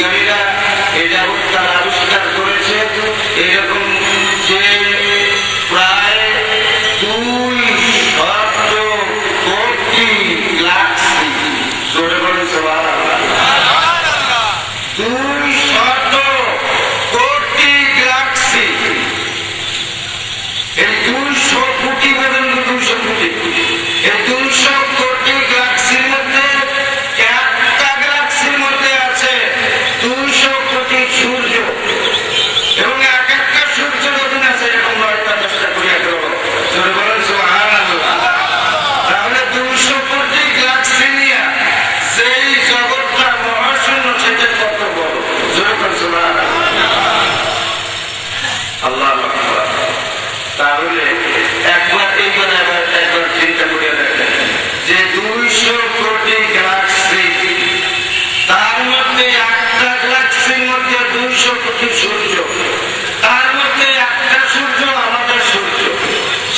বিজ্ঞানীরা এই যাবৎ তারা আবিষ্কার করেছে এরকম যে প্রায় 200 কোটি গ্যালাক্সি, জোরে বলেন সুবহানাল্লাহ, 200 কোটি গ্যালাক্সি। এই 200 কোটি পর্যন্ত 200 কোটি, এই 200 কোটি গ্যালাক্সির মধ্যে একটা গ্যালাক্সির মধ্যে আছে 200 কোটি সূর্য, এবং এক একটা সূর্যের অধীনে আছে এরকম 9টা 10টা করে গ্রহ। জোরে বলেন সুবহানাল্লাহ। তাহলে 200 কোটি গ্যালাক্সি নিয়ে সেই জগৎটা মহাশূন্য, সেটা কত বড়। জোরে বলেন সুবহানাল্লাহ। আল্লাহু আকবার। তাহলে একবার চিন্তা করে দেখেন যে 200 কোটি গ্যালাক্সি, তার মধ্যে একটা গ্যালাক্সির মধ্যে 200 কোটি সূর্য, তার মধ্যে একটা সূর্য আমাদের সূর্য,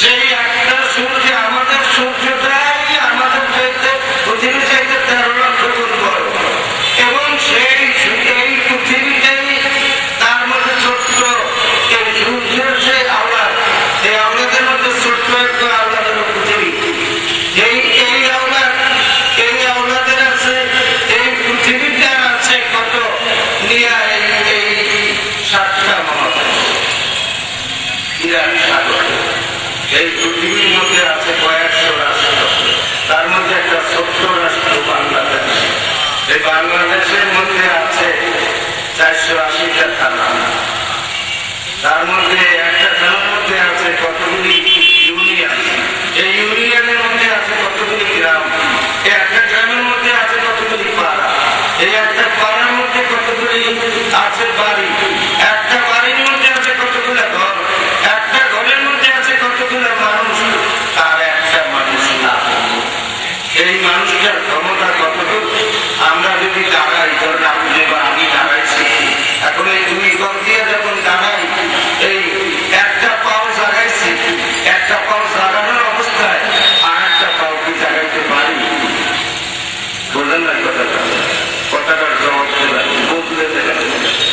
সেই একটা সূর্য আমাদের সূর্যটাই আমাদের চাইতে পৃথিবী চাইতে 13 লক্ষ গুণ বড়, এবং সেই পৃথিবীটাই তার মধ্যে ছোট্ট এই সূর্যের যে আওলাদ, এই আওলাদের মধ্যে ছোট্ট একটা আওলাদ হলো পৃথিবী। এই আওলাদের আছে, এই পৃথিবীটার আছে কত নিয়া এই 7টা মহাদেশ, বিরাট সাগর। এই পৃথিবীর মধ্যে আছে কয়েকশো রাষ্ট্র, তার মধ্যে একটা ছোট্ট রাষ্ট্র বাংলাদেশ। এই বাংলাদেশের মধ্যে আছে 480টা থানা, তার মধ্যে একটা থানার মধ্যে আছে কতগুলি ইউনিয়ন, এই ইউনিয়নের মধ্যে আছে কতগুলি গ্রাম, এই একটা গ্রামের মধ্যে আছে কতগুলি পাড়া, এই একটা পাড়ার মধ্যে কতগুলি আছে বাড়ি, একটা বাড়ির মধ্যে আছে কতগুলো ঘর, একটা ঘরের মধ্যে আছে কতগুলো মানুষ, আর একটা মানুষ না। এই মানুষটার ক্ষমতা কতটুকু আমরা যদি দাঁড়াই, ধরুন আপনি বা আমি দাঁড়াইছি, এখন এই 2 গজ দিয়ে যখন দাঁড়াই, এই একটা পাও জাগাইছি, একটা পাও জাগানোর অবস্থায় আর একটা পাও কি জাগাইতে পারি? বললেন না কথাটার জবাব দেবেন, বদলে দেবেন,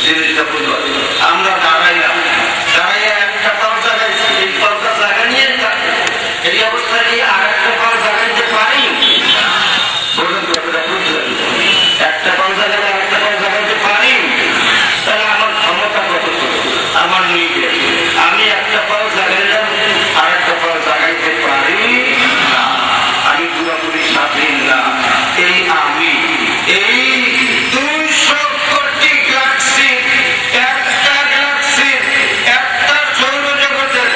জিনিসটা বুঝবেন। আমরা দাঁড়াইলাম, দাঁড়াইয়া একটা পাও জাগাইছি, এই পাওটা জাগা নিয়ে থাকে, এই অবস্থায় কি আর একটা পাও জাগাইতে পারি? বললেন কথাটা বুঝলেন? একটা পাও জাগালে আর একটা পাও জাগাইতে পারি? তাহলে আমার ক্ষমতা কতটুকু? আমার নিজে, আমি একটা পাও জাগাইলাম, আর একটা পাও জাগাইতে পারি না, আমি পুরোপুরি স্বাধীন না। এই আমি, এই 200 কোটি গ্যালাক্সি, একটা গ্যালাক্সি, একটা সৌরজগতের,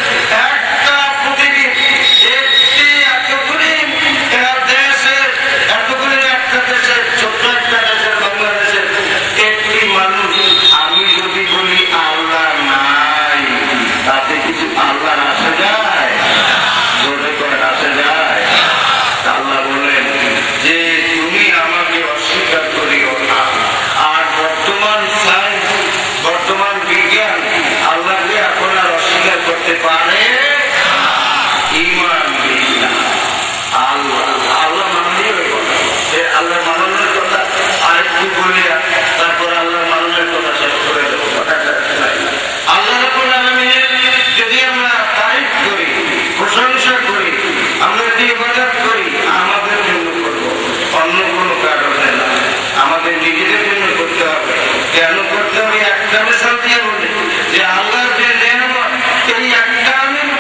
একটা পৃথিবী, একটি এতগুলি দেশের, এতগুলি একটা দেশের, ছোট্ট একটা দেশের, বাংলাদেশের একটি মানুষ। আমি যদি বলি আল্লাহ নাই, তাতে কিছু আল্লাহর আসে যায়? জোরে করে আসে যায়? আল্লাহ বলেন যে তুমি আমাকে অস্বীকার করিও না। আর বর্তমান সায়েন্স, বর্তমান বিজ্ঞান আল্লাহকে এখন আর অস্বীকার করতে পারে? ঈমান বিল্লাহ, আল্লাহ মানলেই ওই কথা, আল্লাহ মানলের কথা আরেকটু বলে তারপর আল্লাহ মানলের কথা শেষ করে দেবো। কথাটা আল্লাহ রাব্বুল আলামিনের যদি আমরা তারিফ করি, প্রশংসা করি, আমরা যদি ইবাদত করি, আমাদের জন্য করবো, অন্য কোনো কারণে না, আমাদের নিজেদের জন্য করতে হবে। কেন করতে হবে? একটা মিশাল দিয়ে বলে যে আল্লাহর যে নেয়ামত, এই একটা আমির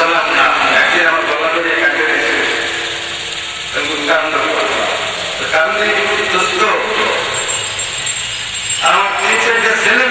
বললাম না, একদিন আমার গলা ধরে কাটে গেছে, কারণ দোস্ত আমার 3-4টা ছেলে